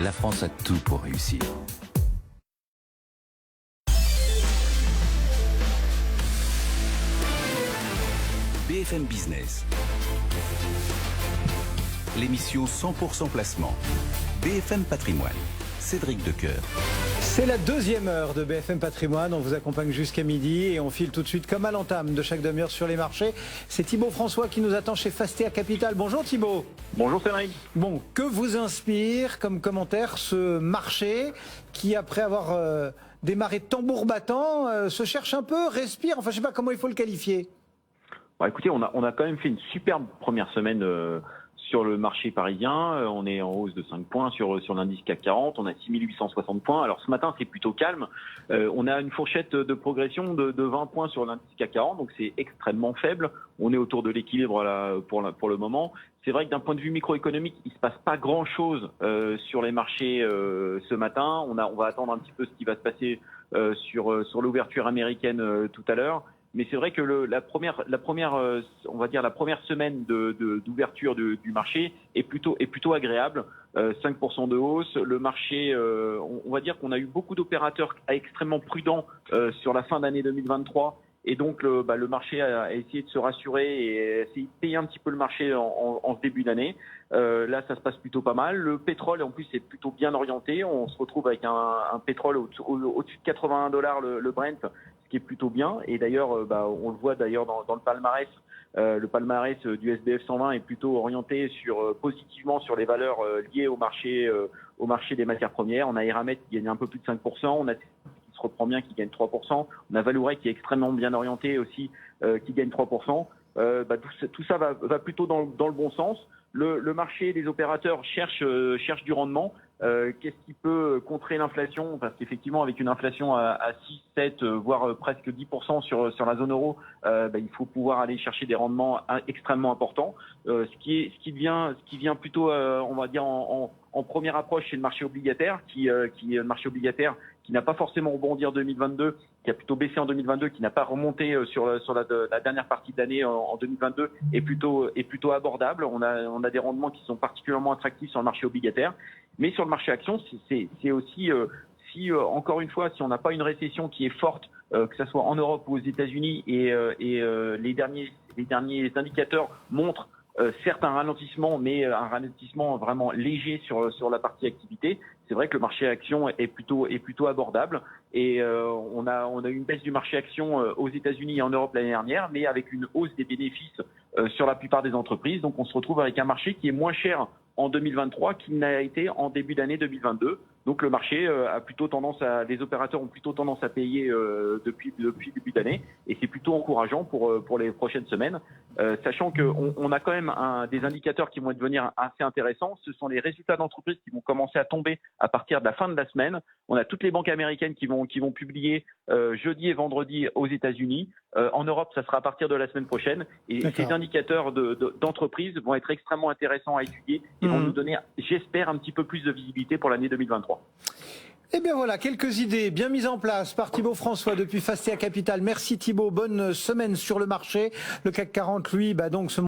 La France a tout pour réussir. BFM Business. L'émission 100% placement. BFM Patrimoine. Cédric Decoeur. C'est la deuxième heure de BFM Patrimoine. On vous accompagne jusqu'à midi et on file tout de suite comme à l'entame de chaque demi-heure sur les marchés. C'est Thibaut François qui nous attend chez Fastea Capital. Bonjour Thibaut. Bonjour Cédric. Bon, que vous inspire comme commentaire ce marché qui, après avoir démarré tambour battant, se cherche un peu, respire, enfin je sais pas comment il faut le qualifier. Bon, écoutez, on a quand même fait une superbe première semaine sur le marché parisien. On est en hausse de 5 points sur l'indice CAC 40. On a 6860 points. Alors ce matin, c'est plutôt calme. On a une fourchette de progression de 20 points sur l'indice CAC 40. Donc c'est extrêmement faible. On est autour de l'équilibre là pour le moment. C'est vrai que d'un point de vue microéconomique, il se passe pas grand-chose sur les marchés ce matin. On va attendre un petit peu ce qui va se passer sur l'ouverture américaine tout à l'heure. Mais c'est vrai que la première semaine d'ouverture du marché est plutôt agréable. 5% de hausse. Le marché, on va dire qu'on a eu beaucoup d'opérateurs extrêmement prudents sur la fin d'année 2023. Et donc le marché a essayé de se rassurer et essayé de payer un petit peu le marché en ce début d'année. Là, ça se passe plutôt pas mal. Le pétrole, en plus, est plutôt bien orienté. On se retrouve avec un pétrole au-dessus de 81 $ le Brent, ce qui est plutôt bien. Et d'ailleurs, on le voit d'ailleurs dans le palmarès. Le palmarès du SBF 120 est plutôt orienté positivement sur les valeurs liées au marché des matières premières. On a Eramet qui gagne un peu plus de 5%. On a qui se reprend bien, qui gagne 3%. On a Valourec qui est extrêmement bien orienté aussi, qui gagne 3%. Tout ça va plutôt dans le bon sens. Le marché des opérateurs cherche du rendement. Qu'est-ce qui peut contrer l'inflation? Parce qu'effectivement, avec une inflation à 6, 7, voire presque 10% sur la zone euro, il faut pouvoir aller chercher des rendements extrêmement importants. Ce qui vient plutôt, on va dire, en première approche, c'est le marché obligataire, qui est le marché obligataire qui n'a pas forcément rebondi en 2022, qui a plutôt baissé en 2022, qui n'a pas remonté sur la dernière partie de l'année en 2022, est plutôt abordable. On a des rendements qui sont particulièrement attractifs sur le marché obligataire. Mais sur le marché action, c'est aussi, encore une fois, si on n'a pas une récession qui est forte, que ce soit en Europe ou aux États-Unis, et les derniers indicateurs montrent certes un ralentissement, mais un ralentissement vraiment léger sur la partie activité. C'est vrai que le marché action est plutôt abordable. Et on a eu une baisse du marché action aux États-Unis et en Europe l'année dernière, mais avec une hausse des bénéfices sur la plupart des entreprises. Donc on se retrouve avec un marché qui est moins cher en 2023 qu'il n'a été en début d'année 2022. Donc le marché les opérateurs ont plutôt tendance à payer depuis le début d'année, et c'est plutôt encourageant pour les prochaines semaines, sachant qu'on a quand même des indicateurs qui vont devenir assez intéressants. Ce sont les résultats d'entreprises qui vont commencer à tomber à partir de la fin de la semaine. On a toutes les banques américaines qui vont publier jeudi et vendredi aux États-Unis. En Europe, ça sera à partir de la semaine prochaine. Et ces indicateurs d'entreprises vont être extrêmement intéressants à étudier et vont nous donner, j'espère, un petit peu plus de visibilité pour l'année 2023. Eh bien voilà, quelques idées bien mises en place par Thibaut François depuis Fastea Capital. Merci Thibaut, bonne semaine sur le marché. Le CAC 40, lui, donc se